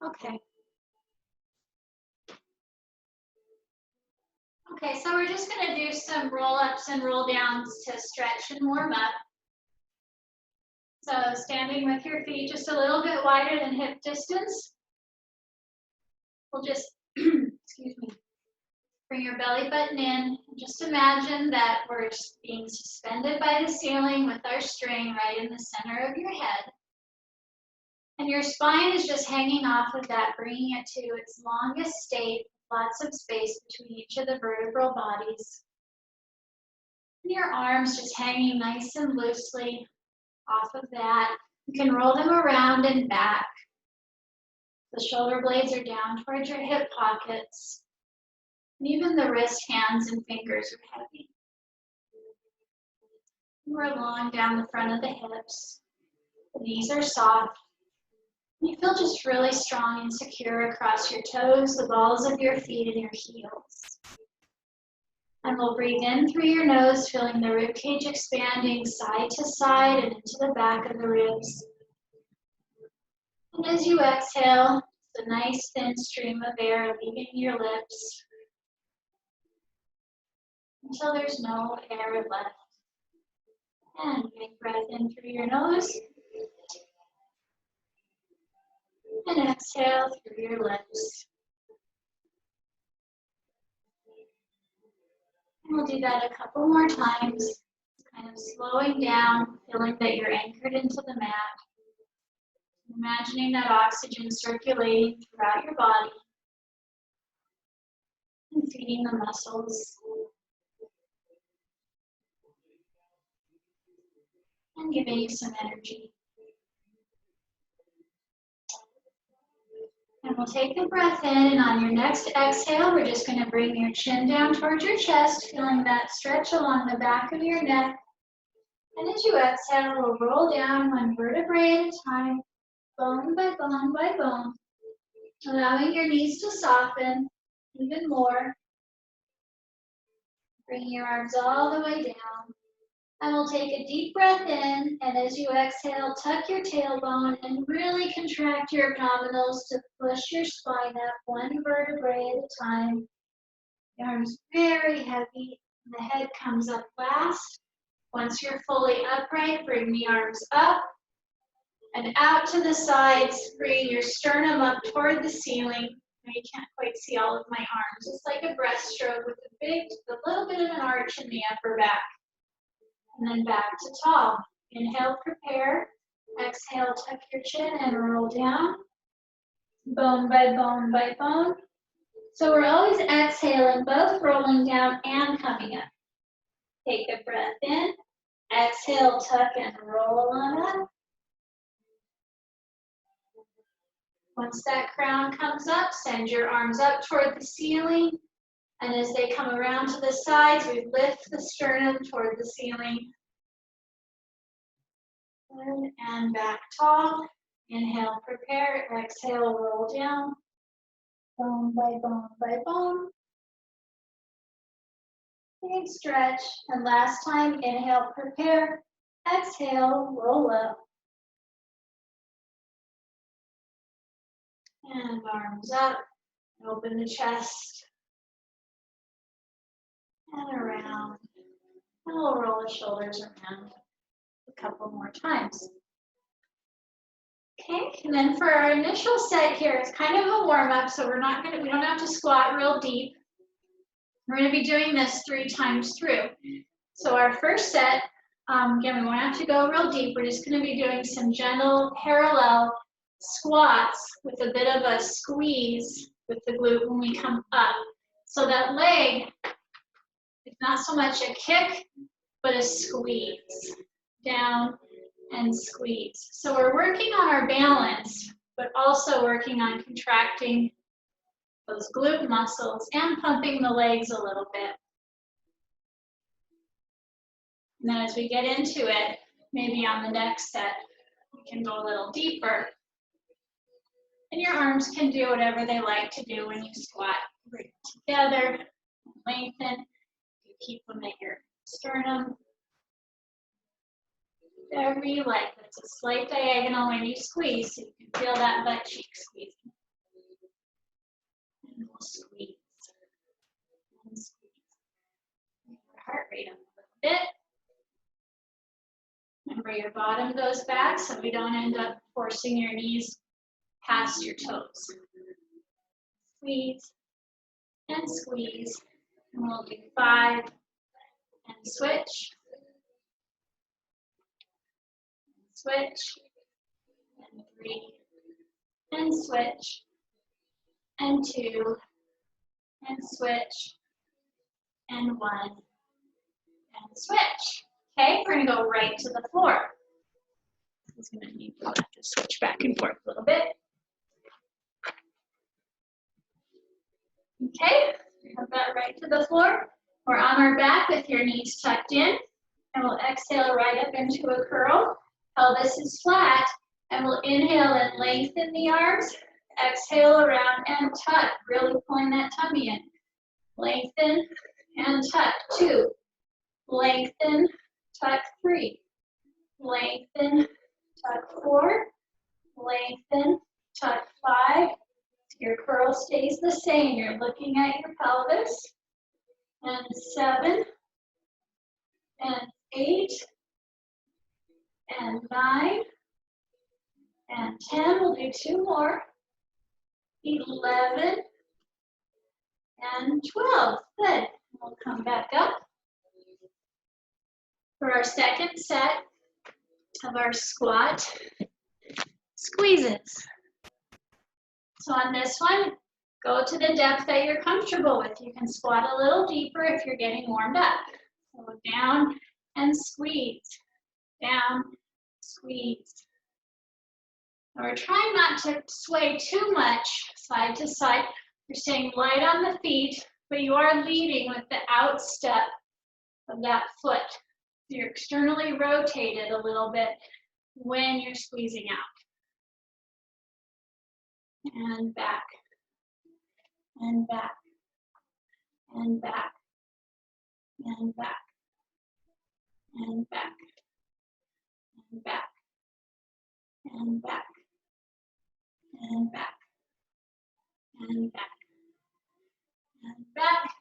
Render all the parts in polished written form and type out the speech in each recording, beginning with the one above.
Okay. Okay, so we're just going to do some roll-ups and roll-downs to stretch and warm up. So standing with your feet just a little bit wider than hip distance. We'll just, excuse me, bring your belly button in. Just imagine that we're just being suspended by the ceiling with our string right in the center of your head. And your spine is just hanging off of that, bringing it to its longest state, lots of space between each of the vertebral bodies. And your arms just hanging nice and loosely off of that. You can roll them around and back. The shoulder blades are down towards your hip pockets. And even the wrist, hands, and fingers are heavy. We're long down the front of the hips. The knees are soft. You feel just really strong and secure across your toes, the balls of your feet, and your heels. And we'll breathe in through your nose, feeling the ribcage expanding side to side and into the back of the ribs. And as you exhale, it's a nice thin stream of air leaving your lips until there's no air left. And big breath in through your nose. And exhale through your lips. And we'll do that a couple more times, kind of slowing down, feeling that you're anchored into the mat. Imagining that oxygen circulating throughout your body and feeding the muscles. And giving you some energy. And we'll take a breath in, and on your next exhale, we're just going to bring your chin down towards your chest, feeling that stretch along the back of your neck. And as you exhale, we'll roll down one vertebrae at a time, bone by bone by bone, allowing your knees to soften even more. Bring your arms all the way down. And we'll take a deep breath in, and as you exhale, tuck your tailbone and really contract your abdominals to push your spine up one vertebrae at a time. The arms very heavy, and the head comes up last. Once you're fully upright, bring the arms up and out to the sides, bringing your sternum up toward the ceiling. Now you can't quite see all of my arms. It's like a breaststroke with a little bit of an arch in the upper back. And then back to tall. Inhale, prepare. Exhale, tuck your chin and roll down. Bone by bone by bone. So we're always exhaling, both rolling down and coming up. Take a breath in. Exhale, tuck and roll on up. Once that crown comes up, send your arms up toward the ceiling. And as they come around to the sides, we lift the sternum toward the ceiling. And back tall. Inhale, prepare. Exhale, roll down. Bone by bone by bone. Big stretch. And last time, inhale, prepare. Exhale, roll up. And arms up. Open the chest. And around. And we'll roll the shoulders around a couple more times. Okay, and then for our initial set here, it's kind of a warm-up, so we don't have to squat real deep. We're going to be doing this 3 times through. So our first set, again, we won't have to go real deep. We're just going to be doing some gentle parallel squats with a bit of a squeeze with the glute when we come up. So that leg, it's not so much a kick, but a squeeze. Down and squeeze. So we're working on our balance, but also working on contracting those glute muscles and pumping the legs a little bit. And then as we get into it, maybe on the next set, we can go a little deeper. And your arms can do whatever they like to do when you squat. Bring it together, lengthen. You keep them at your sternum. Whatever you like. It's a slight diagonal when you squeeze, so you can feel that butt cheek squeezing. heart rate up a little bit. Remember, your bottom goes back so we don't end up forcing your knees past your toes. Squeeze and squeeze. And we'll do 5 and switch. Switch. And 3 and switch. And 2 and switch. And 1 and switch. Okay, we're going to go right to the floor. He's going to need to switch back and forth a little bit. Okay, have that right to the floor. We're on our back with your knees tucked in, and we'll exhale right up into a curl. Pelvis is flat, and we'll inhale and lengthen the arms. Exhale around and tuck, really pulling that tummy in. Lengthen and tuck. 2. Lengthen, tuck. 3. Lengthen, tuck. 4. Lengthen, tuck. 5. Your curl stays the same. You're looking at your pelvis. And 7. And 8. And 9. And 10. We'll do 2 more. 11. And 12. Good. We'll come back up for our second set of our squat squeezes. So on this one, go to the depth that you're comfortable with. You can squat a little deeper if you're getting warmed up. So down and squeeze. Down, squeeze. Now we're trying not to sway too much side to side. You're staying light on the feet, but you are leading with the outstep of that foot. You're externally rotated a little bit when you're squeezing out. And back, and back, and back, and back, and back, and back, and back, and back, and back, and back.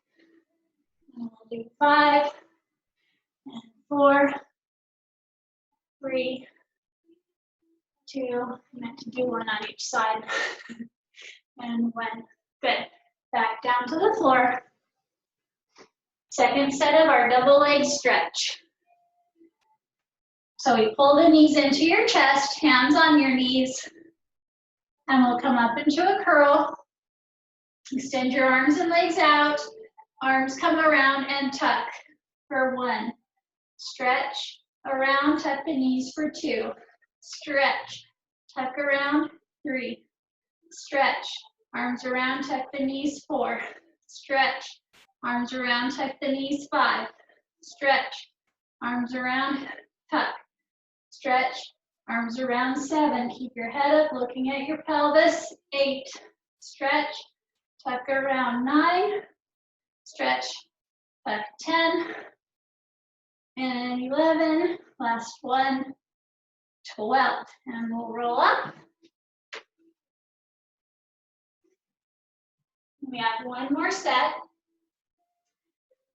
And we'll do 5, and 4, 3, 2, I meant to do 1 on each side, and 1. Good. Back down to the floor. Second set of our double leg stretch. So we pull the knees into your chest, hands on your knees, and we'll come up into a curl. Extend your arms and legs out. Arms come around and tuck for 1. Stretch around, tuck the knees for 2. Stretch, tuck around, 3. Stretch, arms around, tuck the knees, 4. Stretch, arms around, tuck the knees, 5. Stretch, arms around, tuck. Stretch, arms around, 7. Keep your head up, looking at your pelvis, 8. Stretch, tuck around, 9. Stretch, tuck, 10. And 11, last one. 12, and we'll roll up. We have 1 more set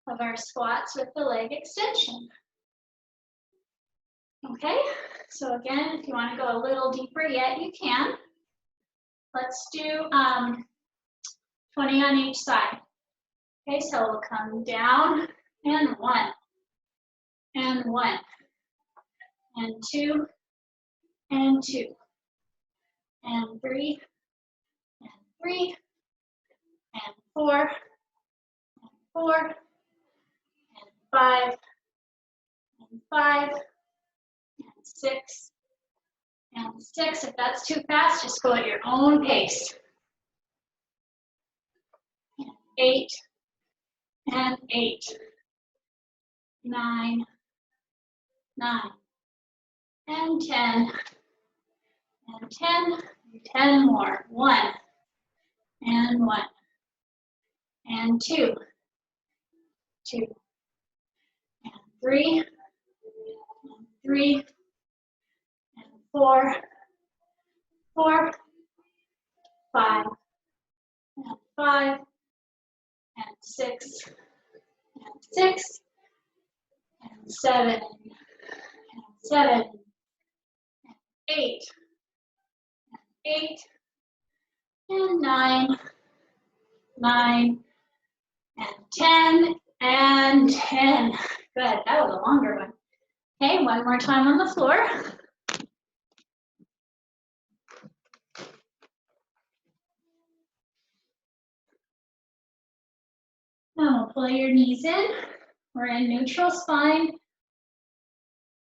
of our squats with the leg extension. Okay, so again, if you want to go a little deeper yet, you can. Let's do 20 on each side. Okay, so we'll come down, and 1, and 1, and 2, and 2, and 3, and 3, and 4, and 4, and 5, and 5, and 6, and 6. If that's too fast, just go at your own pace. And 8, and 8, 9, 9, and 10, and 10, 10 more. 1, and 1, and 2, 2, and 3, and 3, and 4, 4, 5, and 5, and 6, and 6, 7, 7, 8, 8, and 9, 9, and 10, and 10. Good, that was a longer one. Okay, one more time on the floor. Now we'll pull your knees in. We're in neutral spine.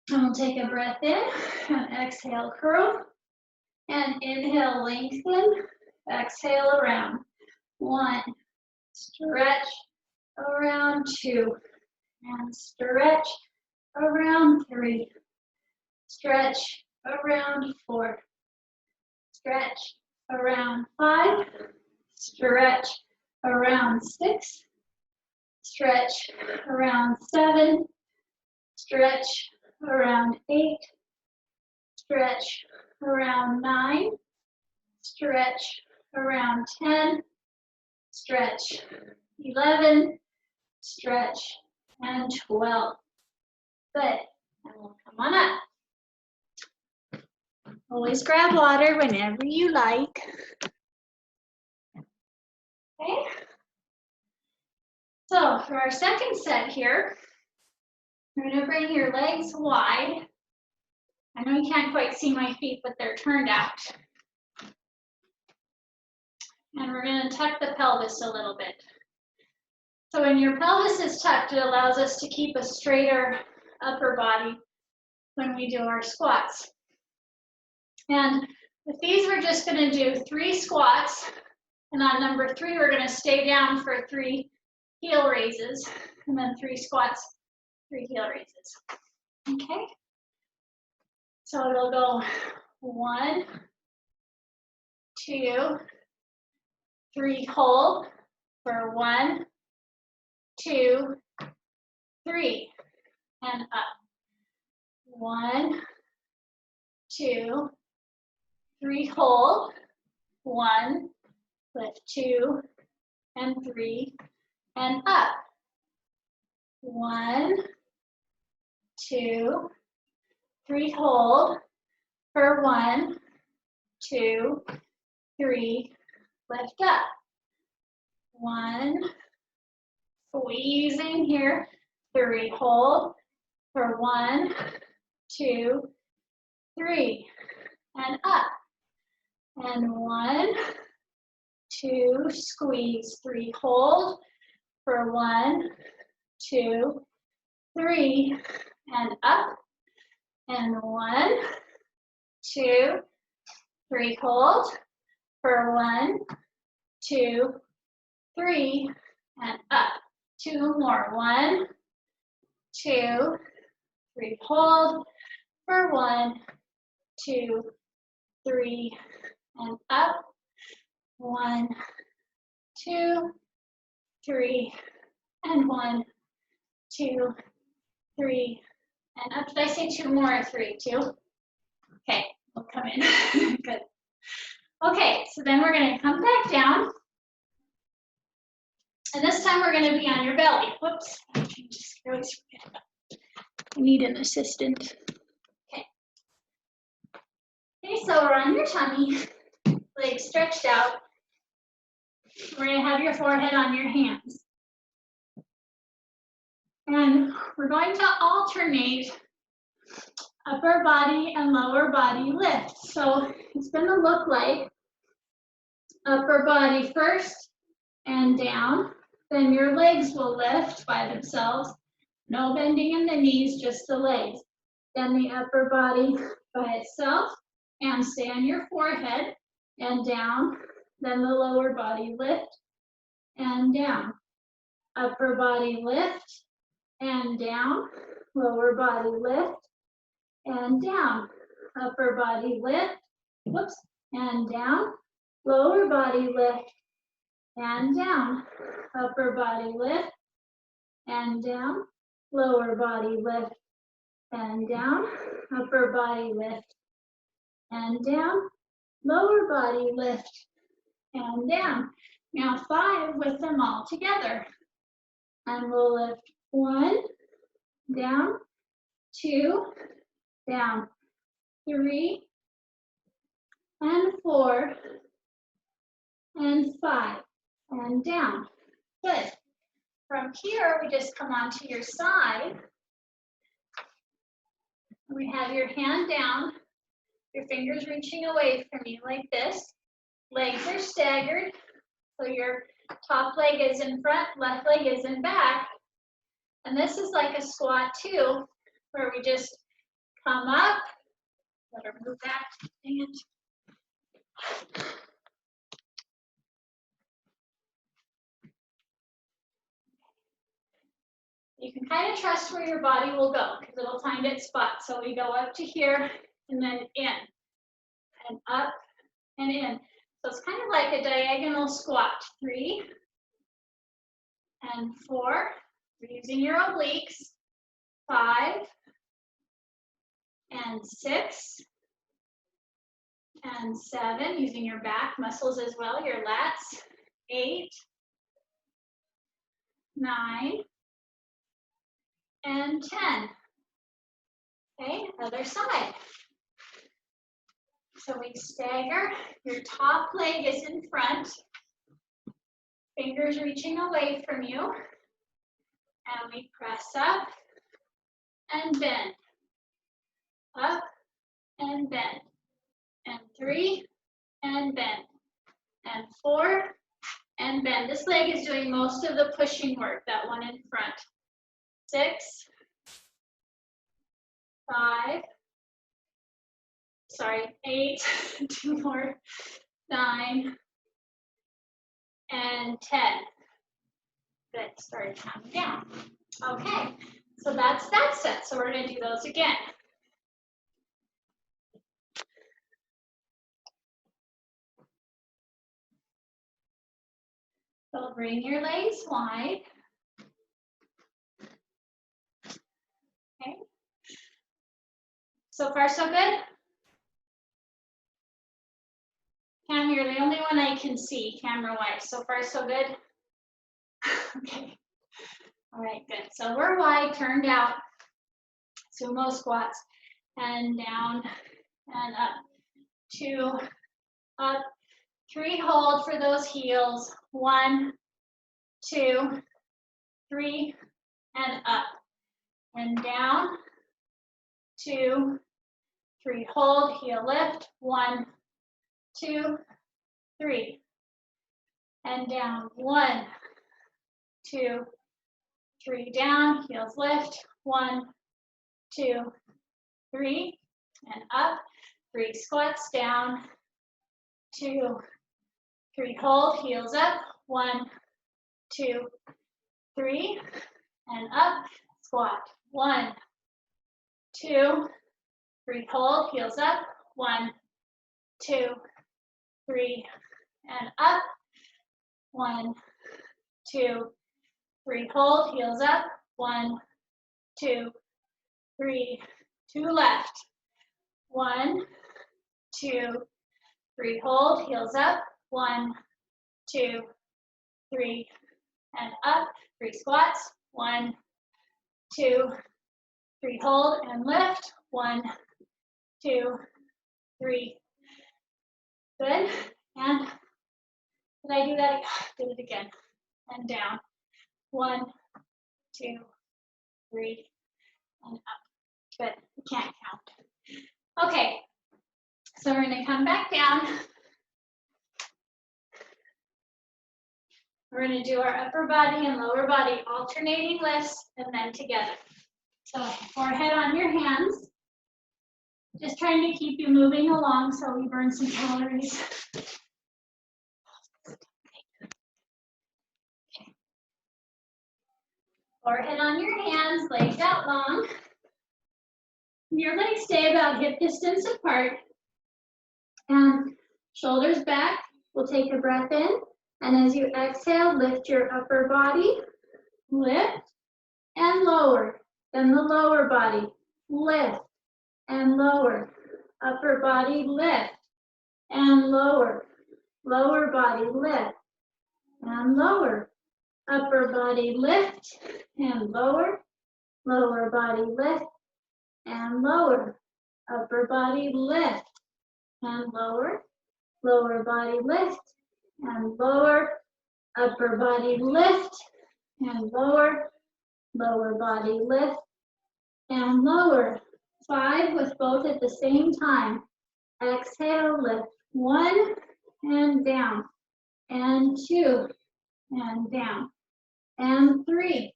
And we'll take a breath in and exhale, curl. And inhale, lengthen. Exhale, around. 1, stretch, around 2. And stretch, around 3. Stretch, around 4. Stretch, around 5. Stretch, around 6. Stretch, around 7. Stretch, around 8. Stretch, around 9. Stretch, around 10. Stretch, 11. Stretch, and 12. Good. And we'll come on up. Always grab water whenever you like. Okay. So for our second set here, you're going to bring your legs wide. I know you can't quite see my feet, but they're turned out. And we're going to tuck the pelvis a little bit. So when your pelvis is tucked, it allows us to keep a straighter upper body when we do our squats. And with these, we're just going to do 3 squats. And on number 3, we're going to stay down for 3 heel raises. And then 3 squats, 3 heel raises. Okay? So it'll go 1, 2, 3, hold for 1, 2, 3, and up. 1, 2, 3, hold. 1, lift 2, and 3, and up. 1, 2, 3, hold for 1, 2, 3, lift up. 1, squeezing here, 3, hold for 1, 2, 3, and up. And 1, 2, squeeze, 3, hold for 1, 2, 3, and up. And 1, 2, 3, hold for 1, 2, 3, and up. 2 more. 1, 2, 3, hold for 1, 2, 3, and up. 1, 2, 3, and 1, 2, 3, and up. Did I say 2 more or 3? 2? Okay, we'll come in. Good. Okay, so then we're going to come back down. And this time we're going to be on your belly. Whoops. I always forget about it. I need an assistant. Okay. Okay, so we're on your tummy. Legs stretched out. We're going to have your forehead on your hands. And we're going to alternate upper body and lower body lift. So it's going to look like upper body first and down. Then your legs will lift by themselves. No bending in the knees, just the legs. Then the upper body by itself and stay on your forehead and down. Then the lower body lift and down. Upper body lift and down. Lower body lift and down. Upper body lift, whoops, and down. Lower body lift and down. Upper body lift and down. Lower body lift and down. Upper body lift and down. Lower body lift and down. Now 5 with them all together. And we'll lift 1, down, 2, down, 3, and 4, and 5, and down. Good. From here, we just come onto your side. We have your hand down, your fingers reaching away from you like this. Legs are staggered, so your top leg is in front, left leg is in back. And this is like a squat too, where we just come up. Let her move back. Dang it. You can kind of trust where your body will go because it'll find its spot. So we go up to here and then in and up and in. So it's kind of like a diagonal squat. 3 and 4. We're using your obliques. 5 and 6 and 7, using your back muscles as well, your lats. 8, 9, and 10. Okay, other side. So we stagger, your top leg is in front, fingers reaching away from you, and we press up and bend, up and bend, and 3, and bend, and 4, and bend. This leg is doing most of the pushing work, that one in front. 6, 5, 8, 2 more, 9, and 10. Good, start counting down. Okay, so that's that set. So we're gonna do those again. So bring your legs wide. Okay. So far, so good? Cam, you're the only one I can see camera-wise. So far, so good? Okay. All right, good. So we're wide, turned out. Sumo squats. And down and up. 2, up. 3, hold for those heels. 1, 2, 3, and up. And down. 2, 3, hold, heel lift. 1, 2, 3. And down. 1, 2, 3, down, heels lift. 1, 2, 3, and up. 3 squats down. 2, 3, hold, heels up. 1, 2, 3, and up. Squat. 1, 2, 3, hold, heels up. 1, 2, 3, and up. 1, 2, 3, hold, heels up. 1, 2, 3, 2 left. 1, 2, 3, hold, heels up. 1, 2, 3, and up. 3 squats. 1, 2, 3, hold and lift. 1, 2, 3. Good. And did I do that? Did it again. And down. 1, 2, 3, and up. Good. You can't count. Okay. So we're going to come back down. We're going to do our upper body and lower body alternating lifts and then together. So forehead on your hands. Just trying to keep you moving along so we burn some calories. Okay. Forehead on your hands, legs out long. Your legs stay about hip distance apart. And shoulders back. We'll take a breath in. And as you exhale, lift your upper body. Lift and lower. Then the lower body. Lift and lower. Upper body, lift and lower. Lower body, lift and lower. Upper body, lift and lower. lower body lift, and lower. Upper body lift, and lower. Lower body lift, and lower. Upper body lift, and lower. Lower body lift, and lower. 5 with both at the same time. Exhale, lift. 1, and down. And 2, and down. And 3,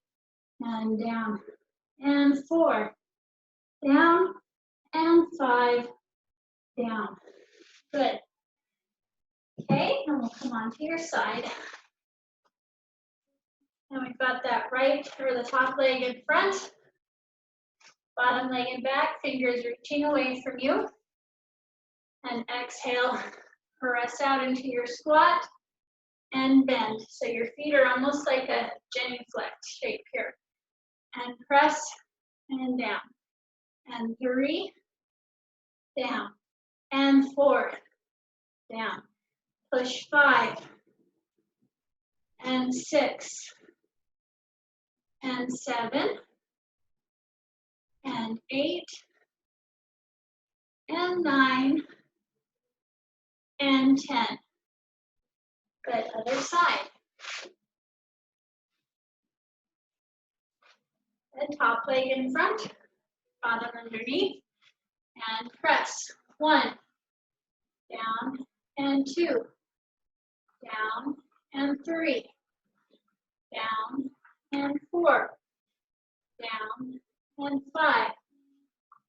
and down. And 4, down. And 5, down. Good. Okay, and we'll come onto your side. And we've got that right or the top leg in front, bottom leg in back, fingers reaching away from you. And exhale, press out into your squat and bend. So your feet are almost like a genuflect shape here. And press and down. And 3, down. And 4, down. Push 5. And 6. And 7. And 8. And 9. And 10. Good, other side. Good, top leg in front, bottom underneath, and press. 1, down, and 2, down, and 3, down, and 4, down, and 5,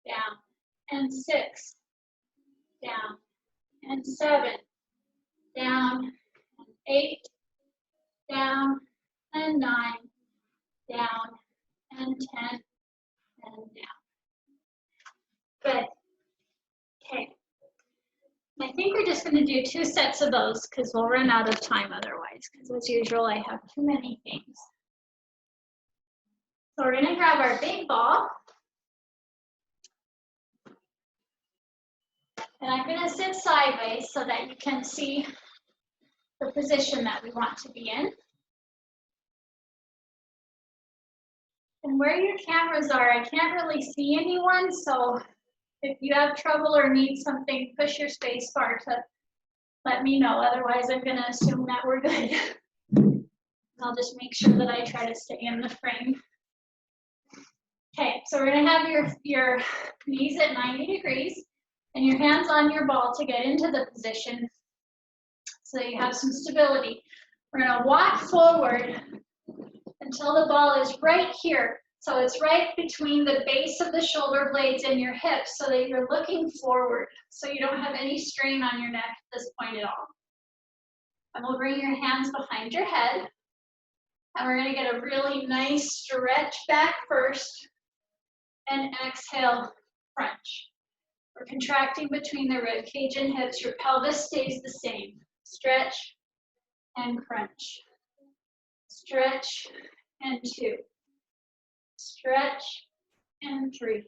down, and 6, down, and 7, down, and 8, down, and 9, down, and 10, and down. Good. Okay. I think we're just going to do 2 sets of those because we'll run out of time otherwise, because as usual, I have too many things. So we're going to grab our big ball. And I'm going to sit sideways so that you can see the position that we want to be in. And where your cameras are, I can't really see anyone, so if you have trouble or need something, push your space bar to let me know. Otherwise, I'm going to assume that we're good. I'll just make sure that I try to stay in the frame. Okay, so we're going to have your knees at 90 degrees and your hands on your ball to get into the position so you have some stability. We're going to walk forward until the ball is right here. So it's right between the base of the shoulder blades and your hips so that you're looking forward so you don't have any strain on your neck at this point at all. And we'll bring your hands behind your head. And we're going to get a really nice stretch back first. And exhale, crunch. We're contracting between the rib cage and hips. Your pelvis stays the same. Stretch and crunch. Stretch and 2. Stretch and 3.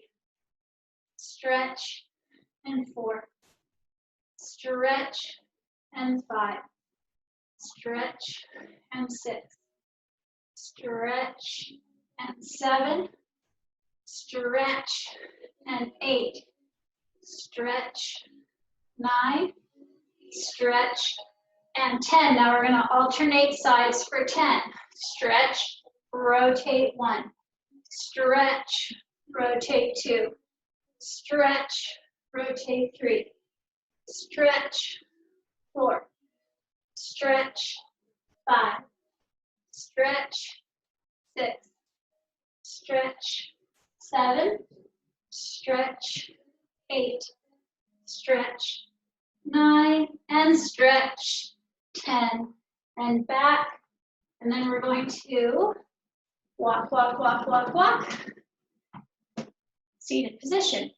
Stretch and 4. Stretch and 5. Stretch and 6. Stretch and 7. Stretch and 8. Stretch 9. Stretch and 10. Now we're going to alternate sides for 10. Stretch, rotate 1. Stretch, rotate 2. Stretch, rotate 3. Stretch 4. Stretch 5. Stretch 6. Stretch 7. Stretch 8. Stretch 9. And stretch 10. And back. And then we're going to walk, walk, walk, walk, walk. Seated position.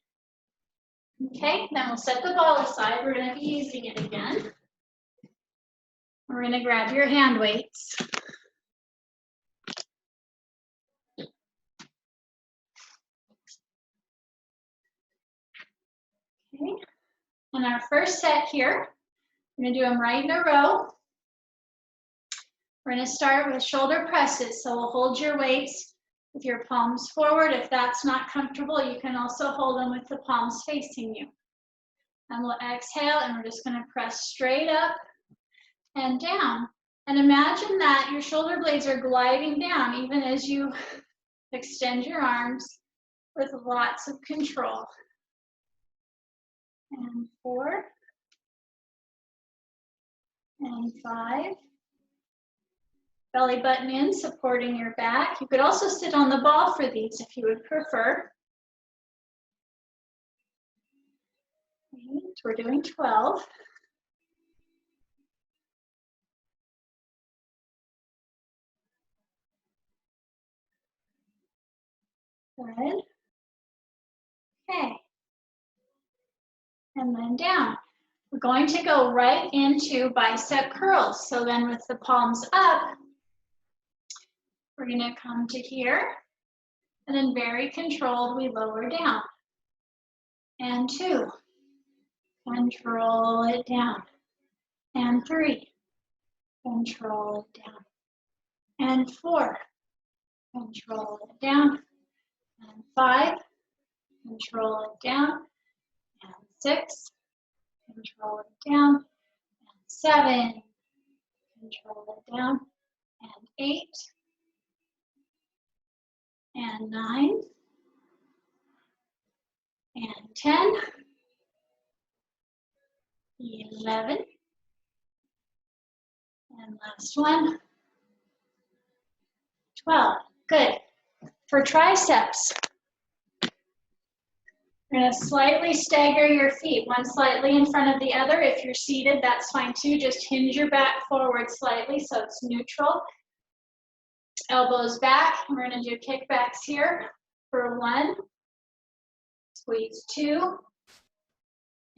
Okay, then we'll set the ball aside. We're going to be using it again. We're going to grab your hand weights. Okay, and our first set here, we're going to do them right in a row. We're going to start with shoulder presses. So we'll hold your weights with your palms forward. If that's not comfortable, you can also hold them with the palms facing you. And we'll exhale, and we're just gonna press straight up and down. And imagine that your shoulder blades are gliding down even as you extend your arms with lots of control. And 4, and 5. Belly button in, supporting your back. You could also sit on the ball for these if you would prefer. 8, we're doing 12. Good. Okay. And then down. We're going to go right into bicep curls. So then with the palms up, we're going to come to here. And then very controlled, we lower down. And 2. Control it down. And 3. Control it down. And 4. Control it down. And 5. Control it down. And 6. Control it down. And 7. Control it down. And 8. And 9. And 10. 11. And last one. 12. Good. For triceps, you're going to slightly stagger your feet, one slightly in front of the other. If you're seated, that's fine too. Just hinge your back forward slightly so it's neutral. Elbows back. We're going to do kickbacks here for 1. Squeeze 2.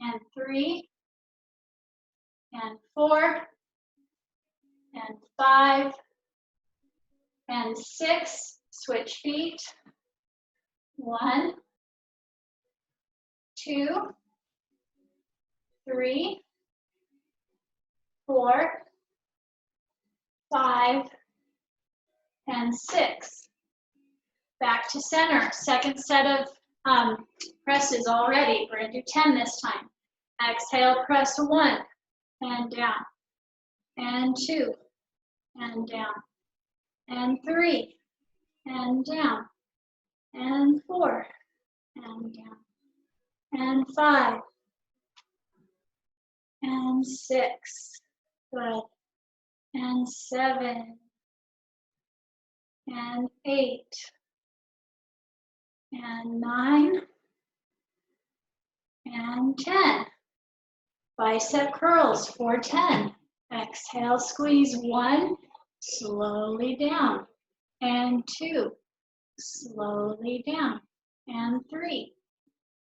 And 3. And 4. And 5. And 6. Switch feet. 1, 2, 3, 4, 5, and 6. Back to center. Second set of presses already. We're going to do 10 this time. Exhale, press 1, and down, and 2, and down, and 3, and down, and 4, and down, and 5, and 6, good, and 7, and 8, and 9, and 10. Bicep curls for 10. Exhale, squeeze 1, slowly down, and 2, slowly down, and 3,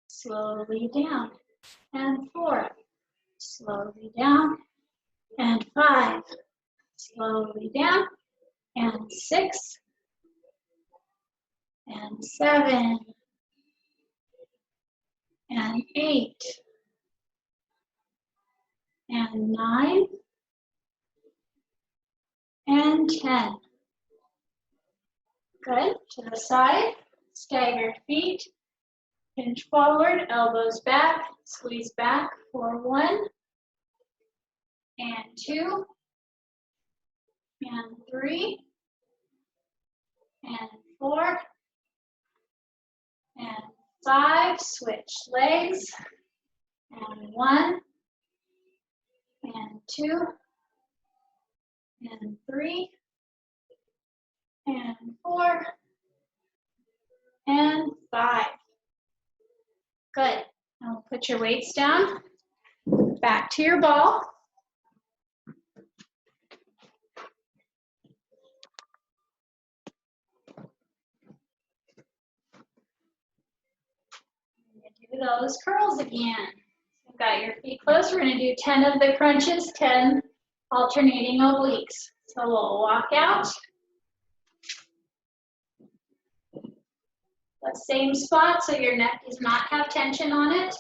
slowly down, and 4, slowly down, and 5, slowly down, and 6, and 7, and 8, and 9, and 10. Good. To the side, staggered feet, hinge forward, elbows back, squeeze back for 1, and 2, and 3, and 4, and 5. Switch legs, and 1, and 2, and 3, and 4, and 5. Good. Now put your weights down, back to your ball. Do those curls again. You've got your feet close. We're going to do 10 of the crunches, 10 alternating obliques. So we'll walk out. The same spot so your neck does not have tension on it.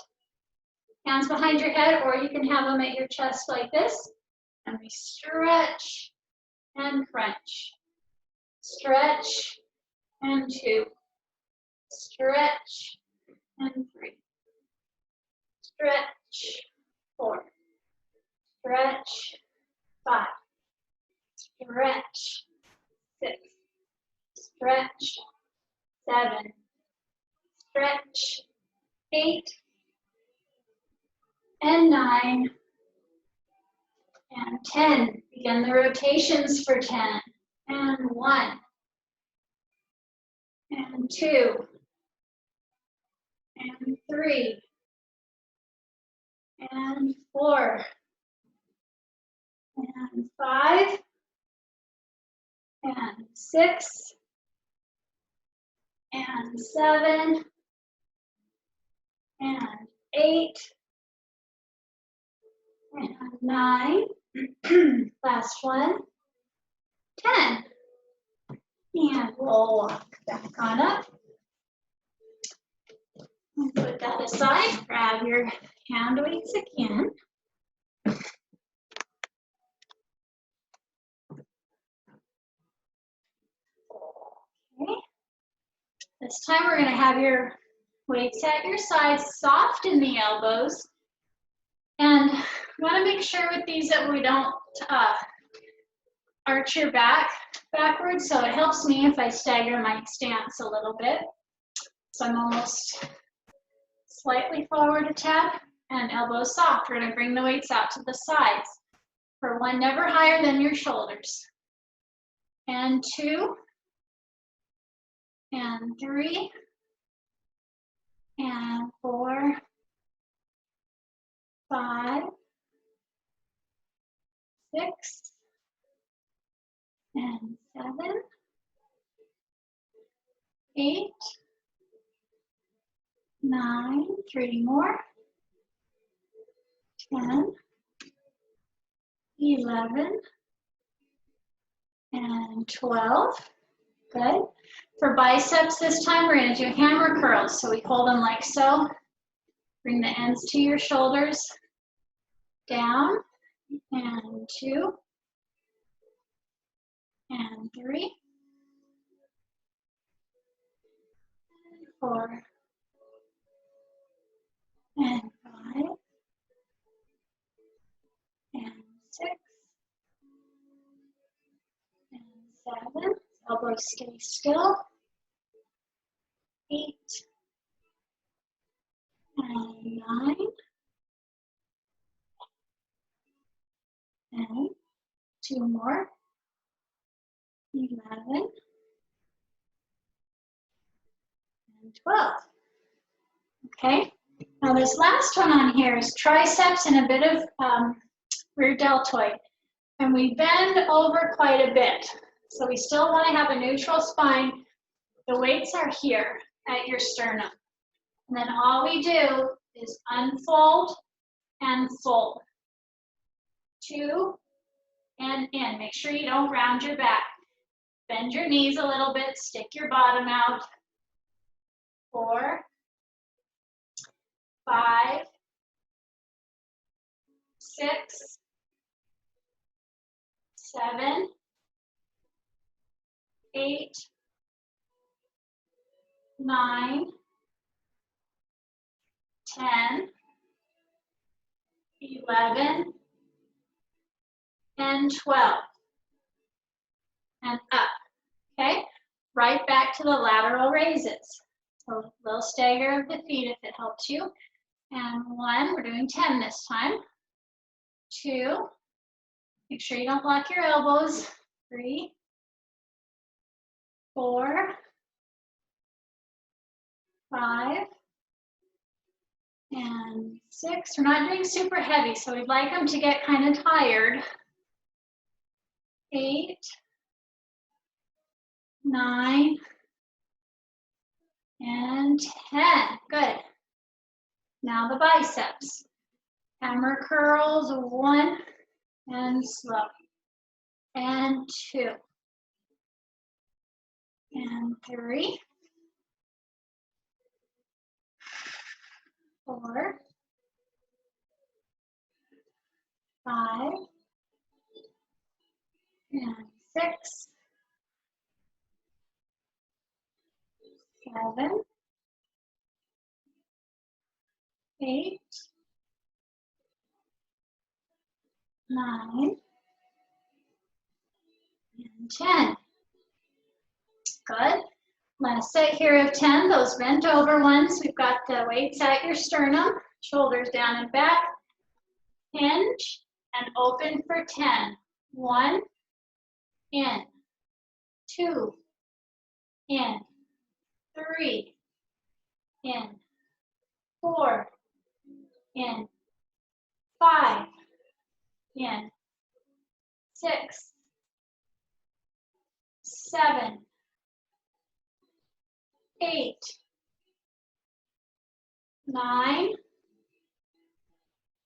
Hands behind your head, or you can have them at your chest like this. And we stretch and crunch. Stretch and 2. Stretch, and 3. Stretch, 4. Stretch, 5. Stretch, 6. Stretch, 7. Stretch, 8. And 9. And 10. Begin the rotations for 10. And 1. And 2. And 3. And 4. And 5. And 6. And 7. And 8. And 9. Last one. 10. And we'll walk back on up. Put that aside. Grab your hand weights again. Okay. This time we're going to have your weights at your sides, soft in the elbows. And you want to make sure with these that we don't arch your back backwards. So it helps me if I stagger my stance a little bit. So I'm almost slightly forward a tad and elbows soft. We're going to bring the weights out to the sides. For 1, never higher than your shoulders. And 2. And 3. And 4. 5. 6. And 7. 8. 9. 3 more. 10. 11. And 12. Good. For biceps this time, we're going to do hammer curls. So we hold them like so. Bring the ends to your shoulders. Down. And 2. And 3. And 4. And 5. And 6. And 7. Elbows stay still. 8. And 9. And 2 more. 11. And 12. Okay. Now this last one on here is triceps and a bit of rear deltoid. And we bend over quite a bit. So we still want to have a neutral spine. The weights are here at your sternum. And then all we do is unfold and fold. 2 and in. Make sure you don't round your back. Bend your knees a little bit, stick your bottom out. 4, 5, 6, 7, 8, 9, 10, 11, and 12. And up. Okay? Right back to the lateral raises. So a little stagger of the feet if it helps you. And 1, we're doing 10 this time. 2, make sure you don't lock your elbows. 3, 4, 5, and 6. We're not doing super heavy, so we'd like them to get kind of tired. 8, 9, and 10. Good. Now the biceps. Hammer curls, 1, and slow. And 2. And 3. 4. 5. And 6. 8, 9, and 10. Good. Last set here of 10, those bent over ones. We've got the weights at your sternum, shoulders down and back. Hinge and open for 10. 1, in, 2, in, 3, in, 4, in, 5, in, 6, 7, 8, 9,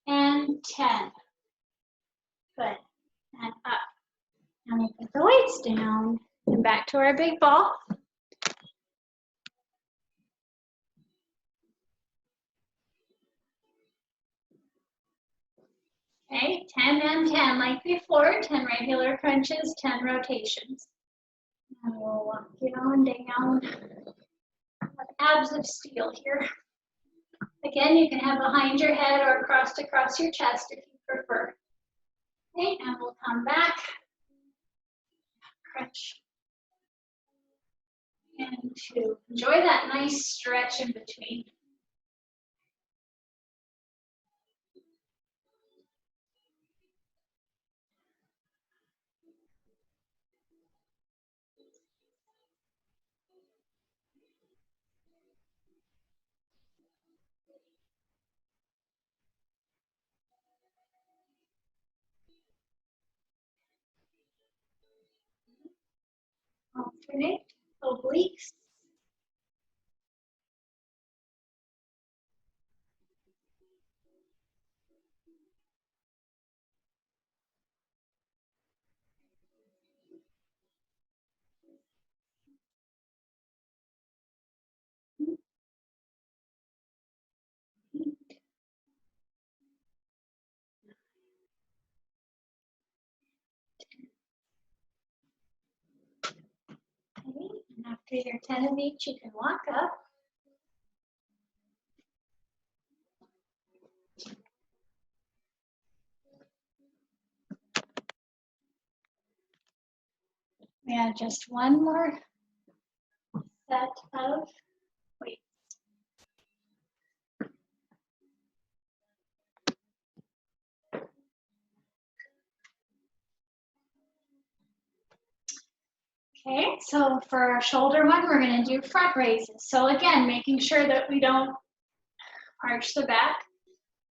and 10. Good. And up. And we put the weights down. And back to our big ball. Okay, 10 and 10 like before. 10 regular crunches, 10 rotations. And we'll walk it on down. Abs of steel here. Again, you can have behind your head or across your chest if you prefer. Okay, and we'll come back. Crunch. And 2. Enjoy that nice stretch in between. Alternate obliques. Okay, and after your 10 of each, you can walk up. We have just one more set of weights. Okay, so for our shoulder one, we're going to do front raises. So again, making sure that we don't arch the back.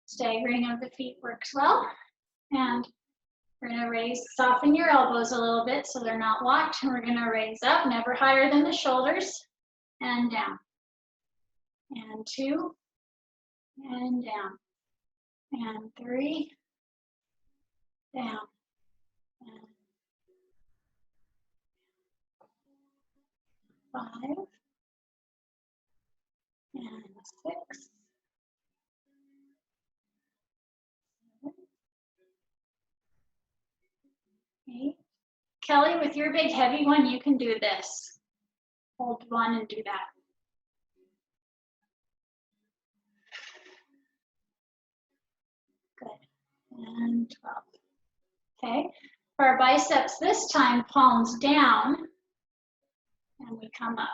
Staggering of the feet works well. And we're going to raise, soften your elbows a little bit so they're not locked. And we're going to raise up, never higher than the shoulders, and down. And 2, and down. And 3, down. And 5, and 6, 7, 8. Kelly, with your big heavy one, you can do this. Hold one and do that. Good. And 12. Okay. For our biceps this time, palms down, and we come up.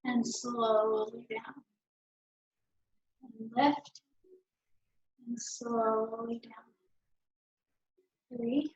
And slowly down. And lift. And slowly down. 3.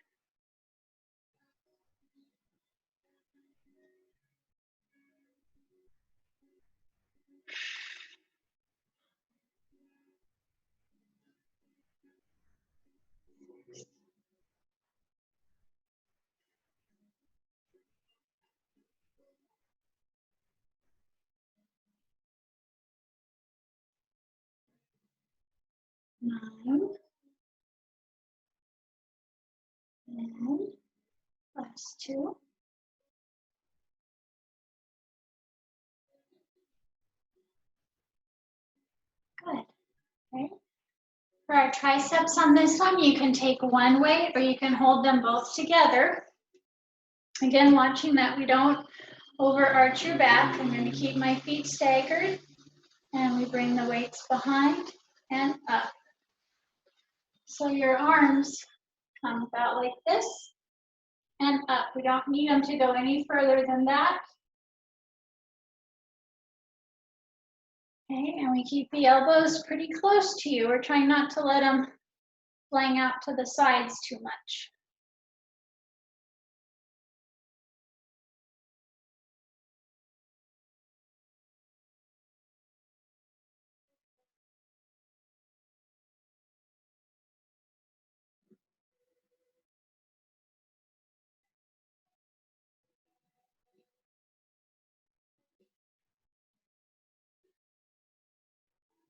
9. And last 2. Good. Okay. For our triceps on this one, you can take one weight or you can hold them both together. Again, watching that we don't overarch your back. I'm going to keep my feet staggered. And we bring the weights behind. and up. So your arms come about like this and up. We don't need them to go any further than that. Okay, and we keep the elbows pretty close to you. We're trying not to let them flang out to the sides too much.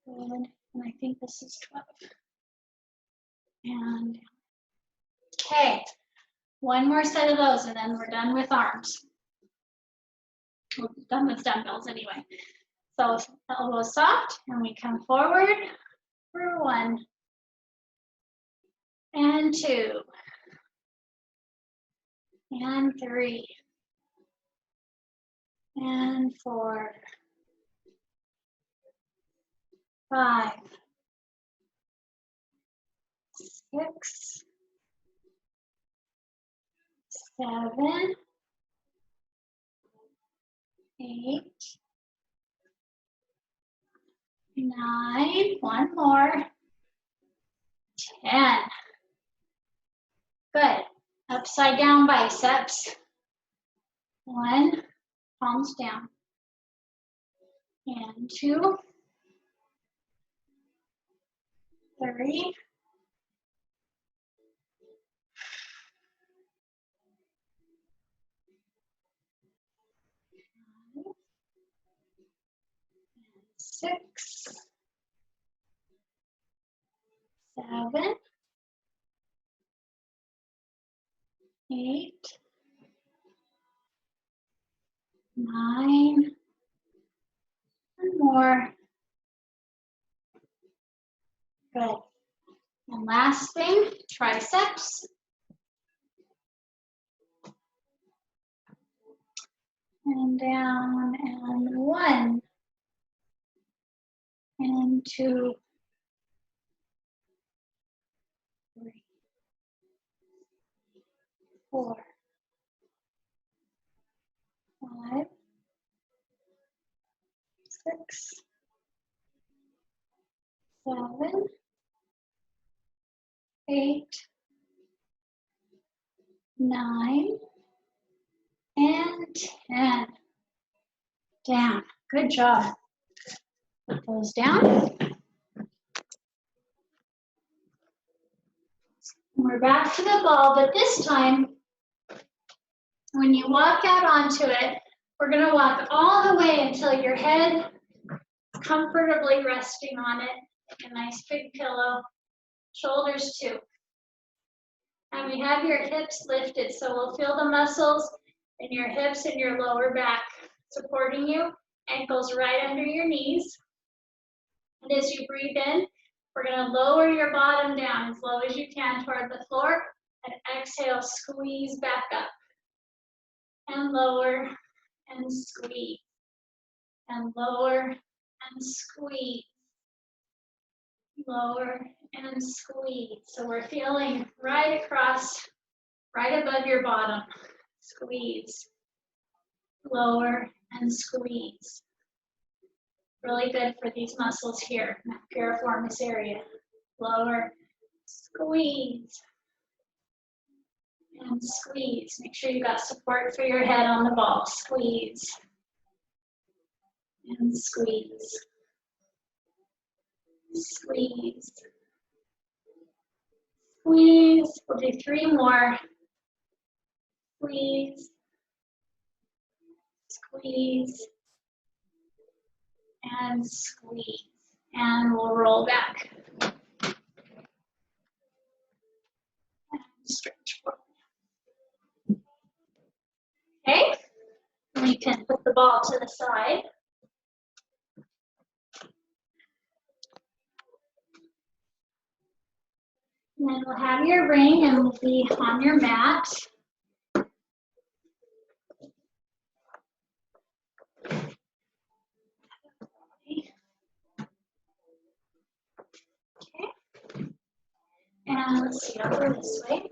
Good, and I think this is 12. And, okay, one more set of those and then we're done with arms. We're done with dumbbells anyway. So elbows soft and we come forward for 1 and 2 and 3 and 4, 5, 6, 7, 8, 9, one more, 10. Good. Upside down biceps. 1, palms down. And 2, 3, 6, 7, 8, 9, one more. Good. And last thing, triceps. And down, and 1, and 2, 3, 4, 5, 6, 7, 8, 9, and 10. Down. Good job. Put those down. We're back to the ball, but this time, when you walk out onto it, we're going to walk all the way until your head is comfortably resting on it. Like a nice big pillow. Shoulders too. And we have your hips lifted, so we'll feel the muscles in your hips and your lower back supporting you. Ankles right under your knees. And as you breathe in, we're going to lower your bottom down as low as you can toward the floor. And exhale, squeeze back up. And lower and squeeze. And lower and squeeze. Lower and squeeze. So we're feeling right across, right above your bottom. Squeeze. Lower and squeeze. Really good for these muscles here, piriformis area. Lower, squeeze, and squeeze. Make sure you got support for your head on the ball. Squeeze, and squeeze. Squeeze. Squeeze. We'll do 3 more. Squeeze. Squeeze. And squeeze. And we'll roll back. And stretch forward. Okay? We can put the ball to the side. And then we'll have your ring and we'll be on your mat. And let's see, I'll go this way.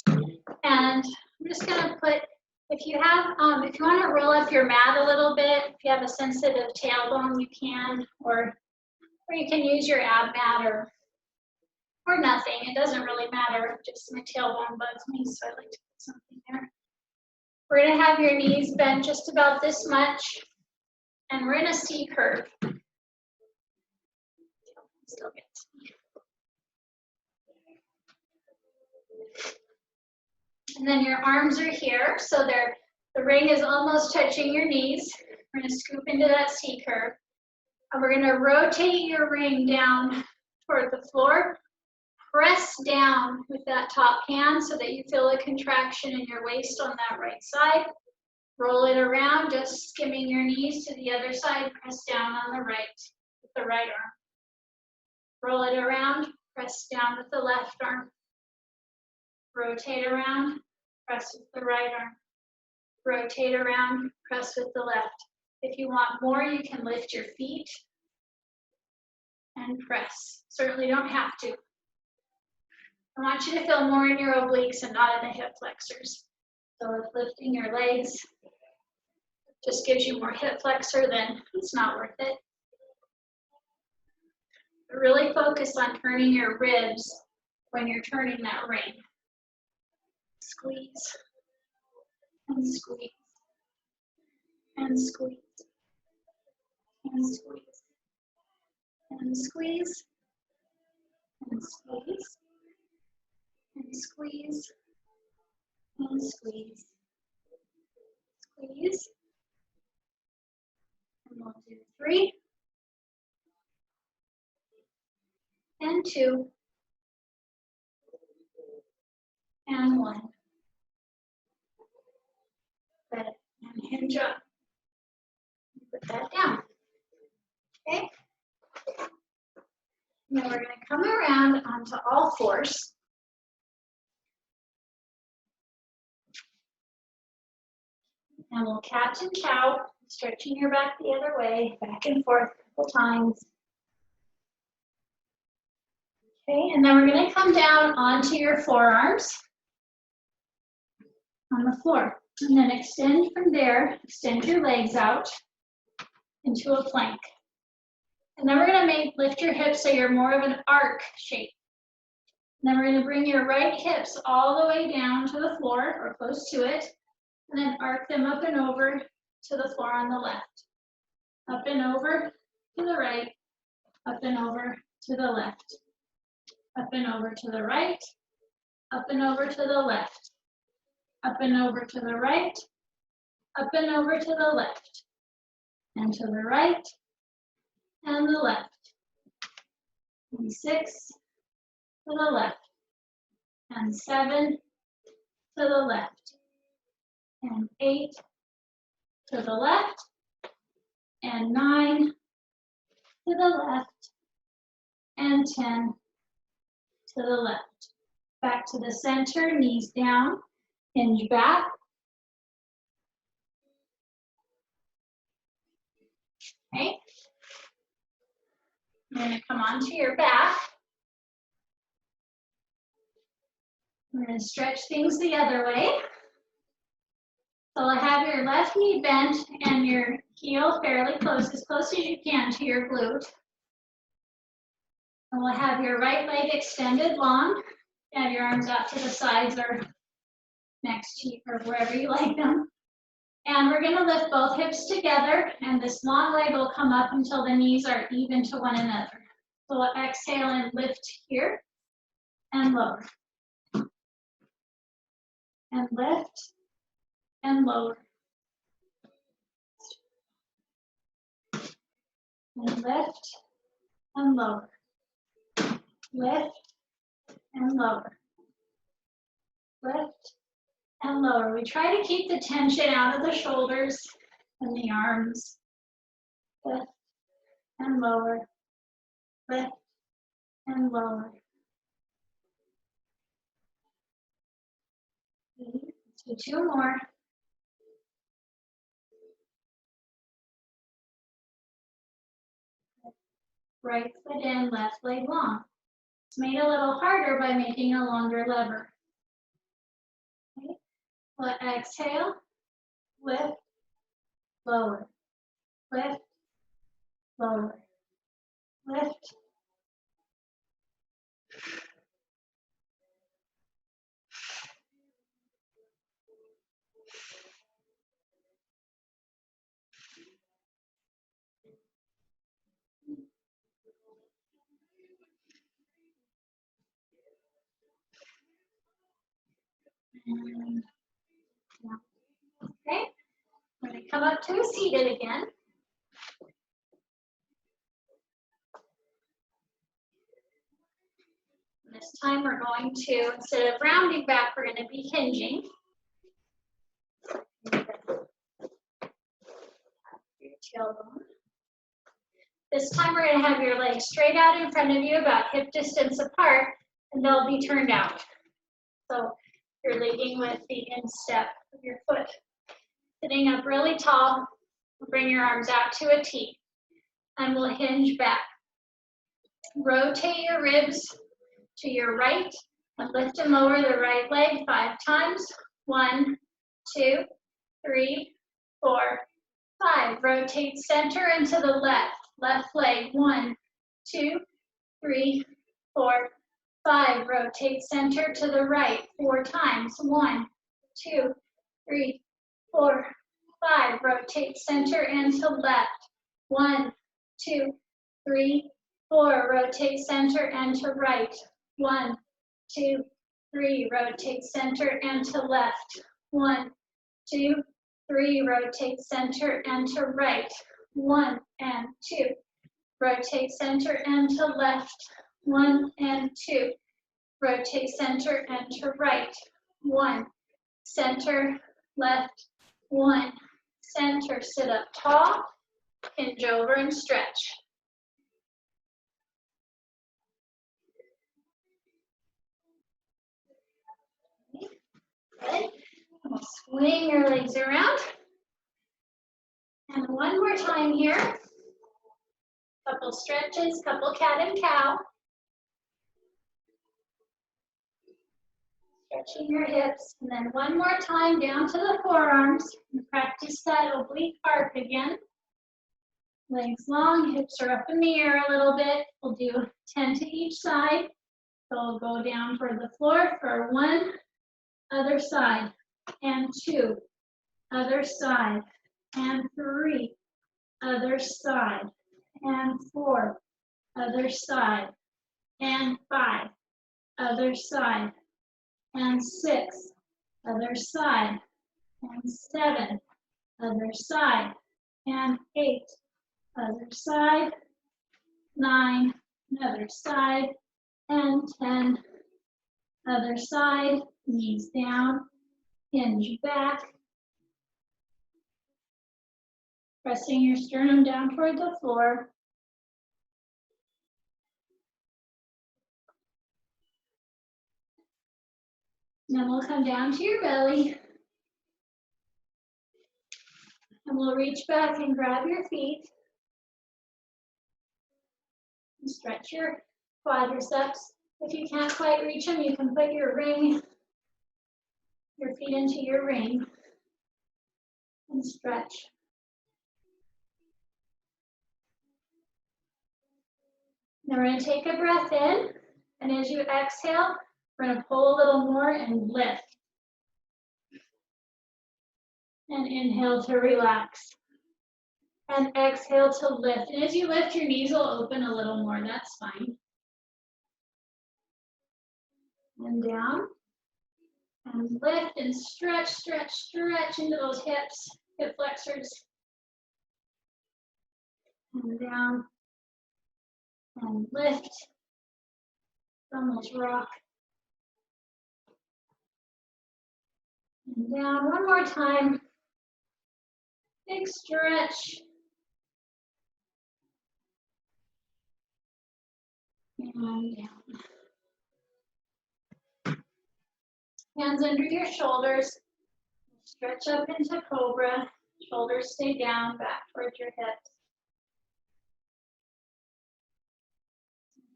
And I'm just gonna put, if you want to roll up your mat a little bit, if you have a sensitive tailbone, you can, or you can use your ab mat or nothing. It doesn't really matter. Just my tailbone bugs me, so I like to put something there. We're gonna have your knees bent just about this much, and we're in a C curve. Still gets me. And then your arms are here, so the ring is almost touching your knees. We're gonna scoop into that C curve. And we're gonna rotate your ring down toward the floor. Press down with that top hand so that you feel a contraction in your waist on that right side. Roll it around, just skimming your knees to the other side. Press down on the right with the right arm. Roll it around, press down with the left arm. Rotate around, press with the right arm. Rotate around, press with the left. If you want more, you can lift your feet and press. Certainly don't have to. I want you to feel more in your obliques and not in the hip flexors. So if lifting your legs just gives you more hip flexor, then it's not worth it. But really focus on turning your ribs when you're turning that ring. Squeeze and squeeze and squeeze and squeeze and squeeze and squeeze and squeeze and squeeze. Squeeze. And we'll do 3 and 2 and 1. Let it and hinge up. Put that down. Okay? Now we're going to come around onto all fours. And we'll cat and cow, stretching your back the other way, back and forth a couple times. Okay, and then we're going to come down onto your forearms on the floor. And then extend from there, extend your legs out into a plank. And then we're going to lift your hips so you're more of an arc shape. And then we're going to bring your right hips all the way down to the floor or close to it. And then arc them up and over to the floor on the left. Up and over to the right, up and over to the left. Up and over to the right, up and over to the left. Up and over to the right, up and over to the left. And to the right, and the left. And 6 to the left. And 7 to the left. And 8 to the left. And 9 to the left. And 10 to the left. Back to the center, knees down, hinge back. Okay. You're going to come onto your back. We're going to stretch things the other way. So I'll have your left knee bent and your heel fairly close, as close as you can to your glute. And we'll have your right leg extended long. Have your arms out to the sides or next to you or wherever you like them. And we're going to lift both hips together, and this long leg will come up until the knees are even to one another. So we'll exhale and lift here and lower. And lift and lower. And lift and lower. Lift and lower. Lift and lower. We try to keep the tension out of the shoulders and the arms. Lift and lower. Lift and lower. Let's do 2 more. Right foot in, left leg long. It's made a little harder by making a longer lever. Okay. Well, exhale, lift, lower, lift, lower, lift. And, yeah. Okay, I'm going to come up to a seated again. This time we're going to, instead of rounding back, we're going to be hinging. Your tailbone. This time we're going to have your legs straight out in front of you, about hip distance apart, and they'll be turned out. So you're leading with the instep of your foot. Sitting up really tall, bring your arms out to a T, and we'll hinge back. Rotate your ribs to your right, and lift and lower the right leg 5 times. 1, 2, 3, 4, 5. Rotate center and to the left. Left leg. 1, 2, 3, 4, 5. Rotate center to the right 4 times. 1, 2, 3, 4, 5. Rotate center and to left. 1, 2, 3, 4. Rotate center and to right. 1, 2, 3. Rotate center and to left. 1, 2, 3. Rotate center and to right. 1 and 2. Rotate center and to left. 1 and 2. Rotate center and to right. 1. Center, left. 1. Center. Sit up tall. Hinge over and stretch. Good. We'll swing your legs around. And one more time here. Couple stretches, couple cat and cow. Stretching your hips. And then one more time down to the forearms. And practice that oblique arc again. Legs long, hips are up in the air a little bit. We'll do 10 to each side. So we'll go down for the floor for 1, other side, and 2, other side, and 3, other side, and 4, other side, and 5, other side, and 6, other side, and 7, other side, and 8, other side, 9, other side, and 10, other side, knees down, hinge back, pressing your sternum down toward the floor. Then we'll come down to your belly. And we'll reach back and grab your feet. And stretch your quadriceps. If you can't quite reach them, you can put your feet into your ring. And stretch. Now we're going to take a breath in. And as you exhale, we're going to pull a little more and lift. And inhale to relax. And exhale to lift. And as you lift, your knees will open a little more. That's fine. And down. And lift and stretch, stretch, stretch into those hips, hip flexors. And down. And lift. Almost rock. And down. One more time. Big stretch. And down. Hands under your shoulders. Stretch up into cobra. Shoulders stay down, back towards your hips.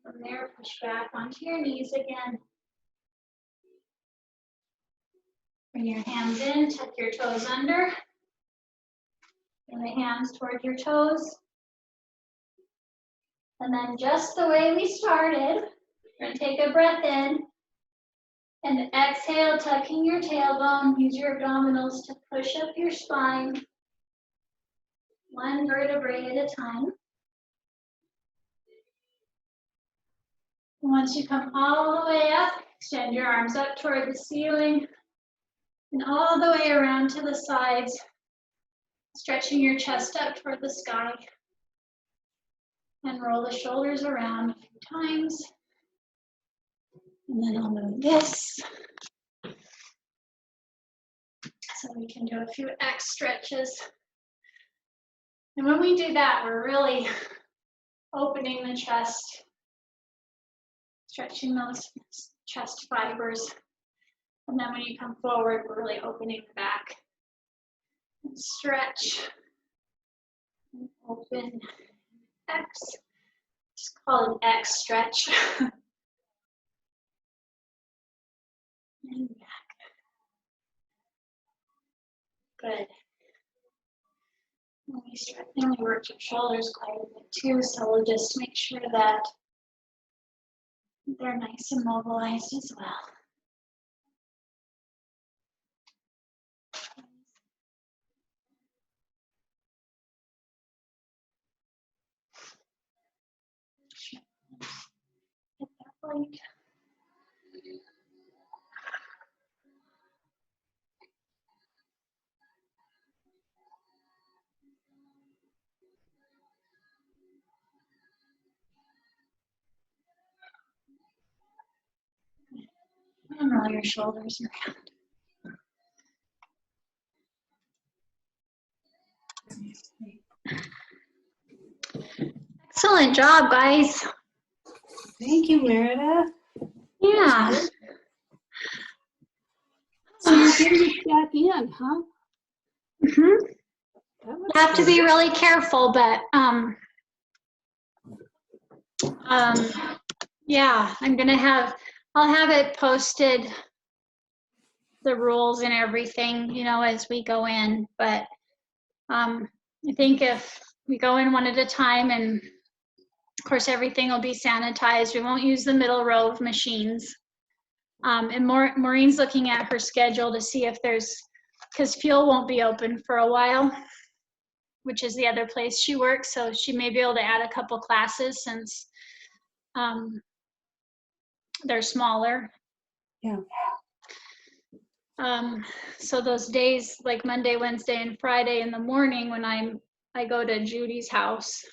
From there, push back onto your knees again. Bring your hands in, tuck your toes under. Bring the hands toward your toes. And then just the way we started, we're gonna take a breath in and exhale, tucking your tailbone. Use your abdominals to push up your spine, one vertebrae at a time. And once you come all the way up, extend your arms up toward the ceiling and all the way around to the sides, stretching your chest up toward the sky. And roll the shoulders around a few times. And then I'll move this. So we can do a few X stretches. And when we do that, we're really opening the chest, stretching those chest fibers. And then when you come forward, we're really opening the back. And stretch, and open, X. Just call it X stretch. And back. Good. And we stretch, and we work your shoulders quite a bit too, so we'll just make sure that they're nice and mobilized as well. Hit that blade. And roll your shoulders around. Excellent job, guys. Thank you, Meredith. Yeah. So you're getting it back in, huh? Mm-hmm. That was You have to good. be really careful, but yeah, I'll have it posted, the rules and everything, you know, as we go in. But I think if we go in one at a time, and of course everything will be sanitized, we won't use the middle row of machines. And Maureen's looking at her schedule to see if there's, because Fuel won't be open for a while, which is the other place she works, so she may be able to add a couple classes since they're smaller. Yeah. So those days, like Monday, Wednesday, and Friday in the morning, when I go to Judy's house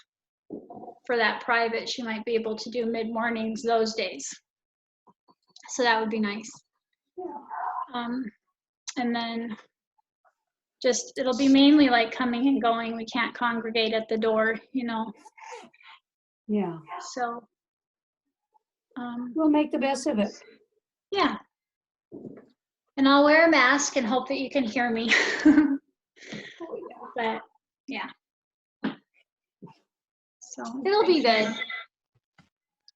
for that private, she might be able to do mid-mornings those days. So that would be nice. And then just, it'll be mainly like coming and going. We can't congregate at the door, you know. Yeah. So We'll make the best of it. yeah. And I'll wear a mask and hope that you can hear me. Oh, yeah. But yeah. So it'll be good.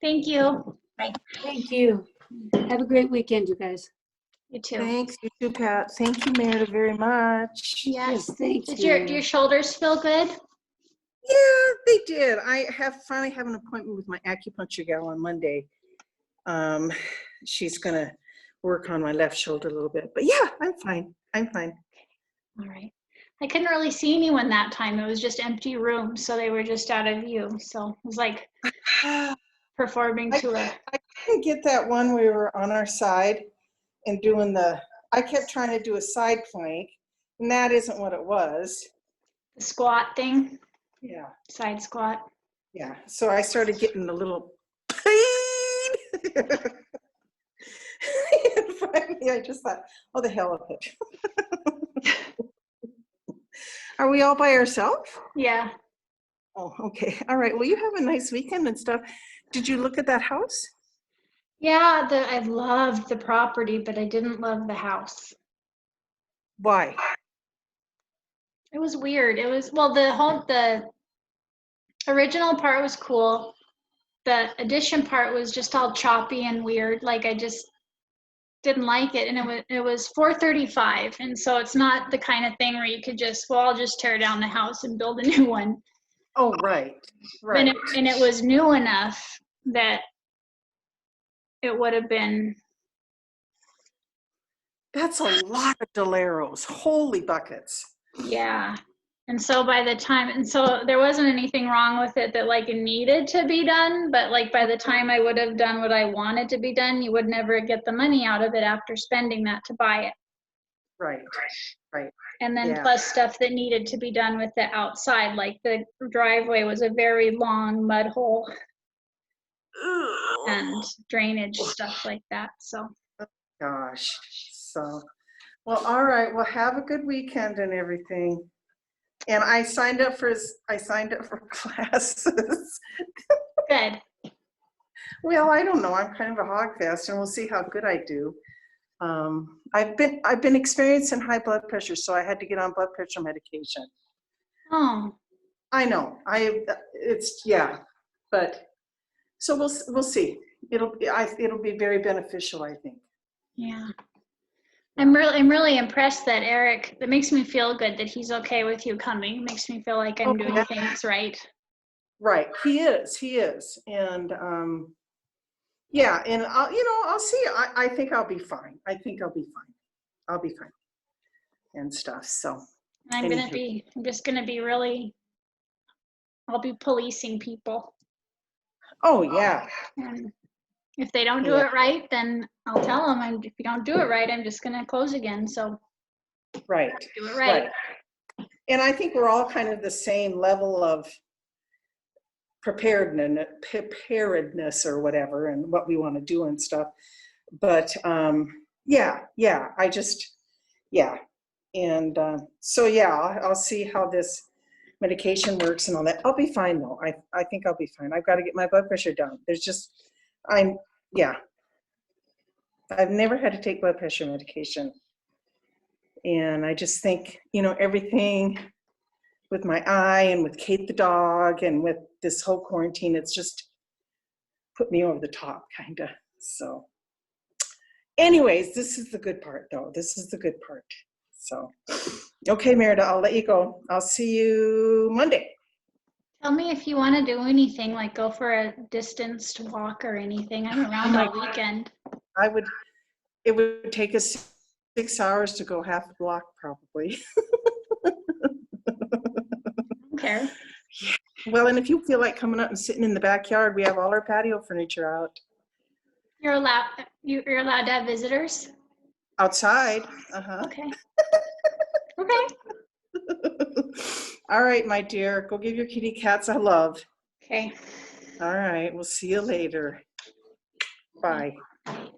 Thank you. Thank you. Have a great weekend, you guys. You too. Thanks, you too, Pat. Thank you, Meredith, very much. Yes. Thanks. Did your shoulders feel good? Yeah, they did. I finally have an appointment with my acupuncture gal on Monday. She's gonna work on my left shoulder a little bit, but yeah, I'm fine. I'm fine. All right. I couldn't really see anyone that time. It was just empty rooms, so they were just out of view. So it was like performing to a. I couldn't get that one. We were on our side and doing I kept trying to do a side plank, and that isn't what it was. The squat thing. Yeah. Side squat. Yeah. So I started getting a little pain. And finally, I just thought, oh, the hell with it. Are we all by ourselves? Yeah. Oh, okay. All right. Well, you have a nice weekend and stuff. Did you look at that house? Yeah, I loved the property, but I didn't love the house. Why? It was weird. It was, well, the original part was cool. the addition part was just all choppy and weird. Like I just didn't like it, and it was $435, and so it's not the kind of thing where you could just, well, I'll just tear down the house and build a new one. Oh, right, And right. it was new enough that it would have been. That's a lot of Doleros. Holy buckets. Yeah. And so by the time, and so there wasn't anything wrong with it that like it needed to be done, but like by the time I would have done what I wanted to be done, you would never get the money out of it after spending that to buy it. Right, right. And then Yeah. plus stuff that needed to be done with the outside, like the driveway was a very long mud hole and drainage stuff like that. So. Gosh. So, well, all right. Well, have a good weekend and everything. And I signed up for classes. Good. Well, I don't know. I'm kind of a hog fest, and we'll see how good I do. I've been experiencing high blood pressure, so I had to get on blood pressure medication. Oh. I know. But so we'll see. It'll be very beneficial, I think. Yeah. I'm really impressed that Eric, that makes me feel good that he's okay with you coming. It makes me feel like I'm doing things right. Right. He is. And yeah, and I'll see. I think I'll be fine. I'll be fine and stuff. So I'm just gonna be really, I'll be policing people. Oh yeah. And if they don't do it right, then I'll tell them. And if you don't do it right, I'm just gonna close again. So right. Do it right. And I think we're all kind of the same level of preparedness or whatever, and what we want to do and stuff. But and so I'll see how this medication works and all that. I'll be fine though. I think I'll be fine. I've got to get my blood pressure down. I've never had to take blood pressure medication, and I just think everything with my eye and with Kate the dog and with this whole quarantine, it's just put me over the top, kind of. So anyways, this is the good part though. This is the good part. So, okay, Merida, I'll let you go. I'll see you Monday. Tell me if you want to do anything, like go for a distanced walk or anything. I'm around all weekend. It would take us 6 hours to go half the block probably. Okay. Well, and if you feel like coming up and sitting in the backyard, we have all our patio furniture out. You're allowed to have visitors? Outside. Uh-huh. Okay. Okay. All right, my dear. Go give your kitty cats a love. Okay. All right. We'll see you later. Bye. Bye.